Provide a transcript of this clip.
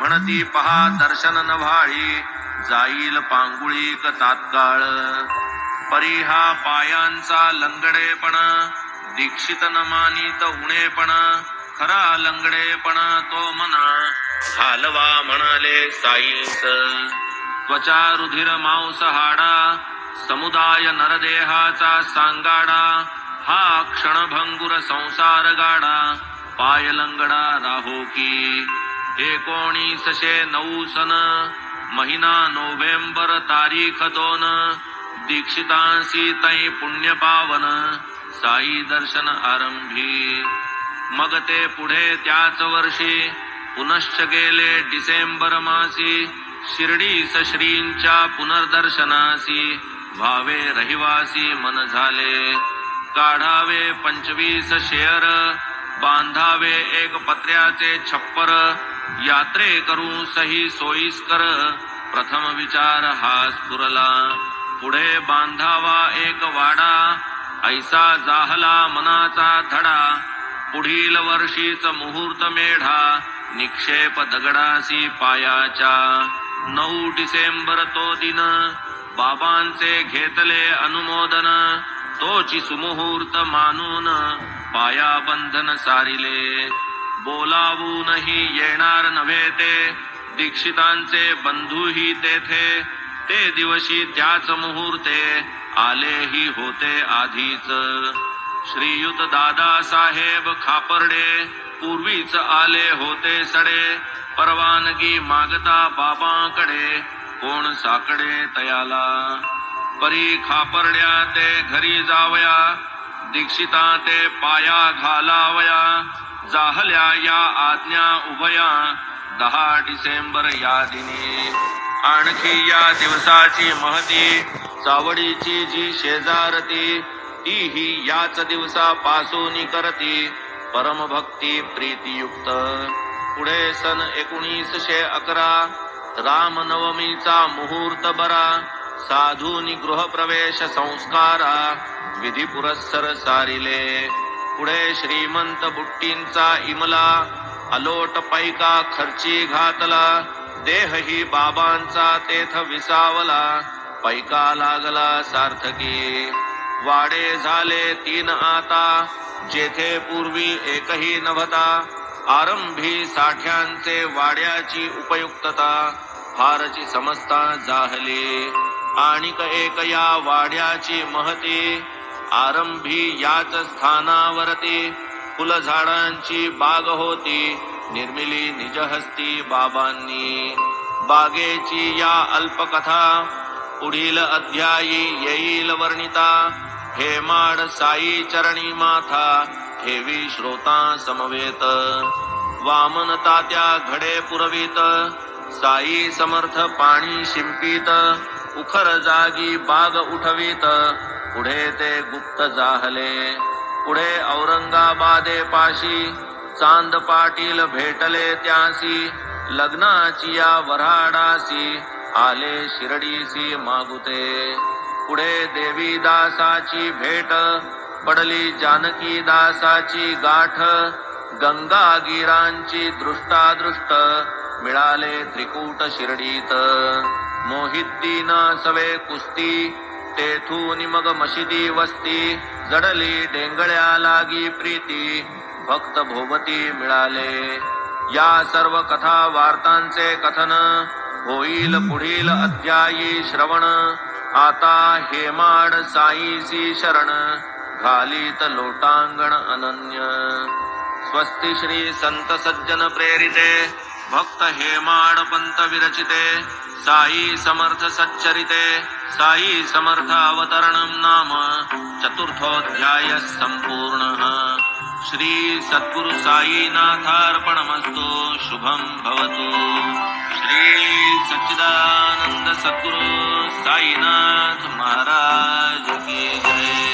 म्हणती पहा दर्शन नभाळी जाईल पांगुळीक तात्काळ परी हा पायांचा लंगडेपण दीक्षित न मानित उणेपण खरा लंगडेपण तो म्हणा हालवा म्हणाले साईस त्वचा रुधिर मांस हाडा समुदाय नरदेहाचा सांगाडा हा क्षणभंगुर संसार गाडा पाय लंगडा राहो की 1909 सन महिना नोव्हेंबर तारीख 2 दीक्षितांसी तै पुण्य पावन साई दर्शन आरंभी मग ते पुढे त्याच वर्षी पुनश्च गेले डिसेंबर मासी शिर्डीस श्रींच्या पुनर्दर्शनासी व्हावे रहिवासी मन झाले काढावे 25 शेअर बांधावे एक पत्र्याचे छप्पर यात्रे करू सही सोयीस्कर प्रथम विचार हा स्फुरला पुढे बांधावा एक वाडा ऐसा जाहला मनाचा धडा पुढील वर्षीच मुहूर्त मेढा निक्षेप दगडासी पायाच्या 9 डिसेंबर तो दिन बाबांचे घेतले अनुमोदन तोची सुमुहूर्त मानून पाया बंधन सारिले बोलावूनही येणार नव्हे ते दीक्षितांचे बंधूही तेथे ते दिवशी त्याच मुहूर्ते आलेही होते आधीच श्रीयुत दादासाहेब खापर्डे पूर्वीच आले होते सडे परवानगी मागता बाबांकडे कोण साकडे तयाला परी खापर्ड्या ते घरी जावया दीक्षिता ते पाया घालावया जाहल्या या आज्ञा उभया 10 डिसेंबर या दिनी आणखी या दिवसाची महती चावडीची जी शेजारती तीही याच दिवसापासून करती परमभक्ती प्रीतियुक्त पुढे सन 1911 रामनवमीचा मुहूर्त बरा साधूनी गृहप्रवेश संस्कारा विधी पुरस्सर सारिले पुढे श्रीमंत बुट्टींचा इमला अलोट पैका खर्ची घातला देहही बाबांचा तेथ विसावला पैका लागला सार्थकी वाडे झाले 3 आता जेथे पूर्वी एकही नव्हता आरंभी साठ्यांचे वाड्याची उपयुक्तता फारची समजता जाहली आणिक एक या वाड्याची महती आरंभी याच स्थानावरती फुलझाडांची बाग होती निर्मिली निजहस्ती बाबांनी बागेची या अल्पकथा पुढील अध्यायी येईल वर्णिता हेमाड साई चरणी माथा ठेवी श्रोता समवेत वामन तात्या घडे पुरवीत साई समर्थ पाणी शिंपीत उखर जागी बाग उठवीत पुढे ते गुप्त जाहले पुढे औरंगाबादे पाशी चांद पाटील भेटले त्यासी लग्नाची या वऱ्हाडासी आले शिर्डीसी मागुते पुढे देवी दासाची भेट पडली जानकी दासाची गाठ गंगागीरांची दृष्टादृष्ट मिळाले त्रिकूट शिर्डीत मोहिद्दीना सवे कुस्ती तेथून मग मशिदी वस्ती जडली डेंगळ्या लागी प्रीती भक्त भोवती मिळाले या सर्व कथा वार्तांचे कथन होईल पुढील अध्यायी श्रवण आता हेमाड साईसी शरण घालीत लोटांगण अनन्य स्वस्ति श्री संत सज्जन प्रेरिते भक्त हेमाड पंत विरचिते साई समर्थ सच्चरिते साई समर्थ अवतरणं नाम चतुर्थोऽध्यायः संपूर्णः श्री सद्गुरु साईनाथार्पणमस्तु शुभं भवतु श्री सच्चिदानंद सद्गुरु साईनाथ महाराज की जय।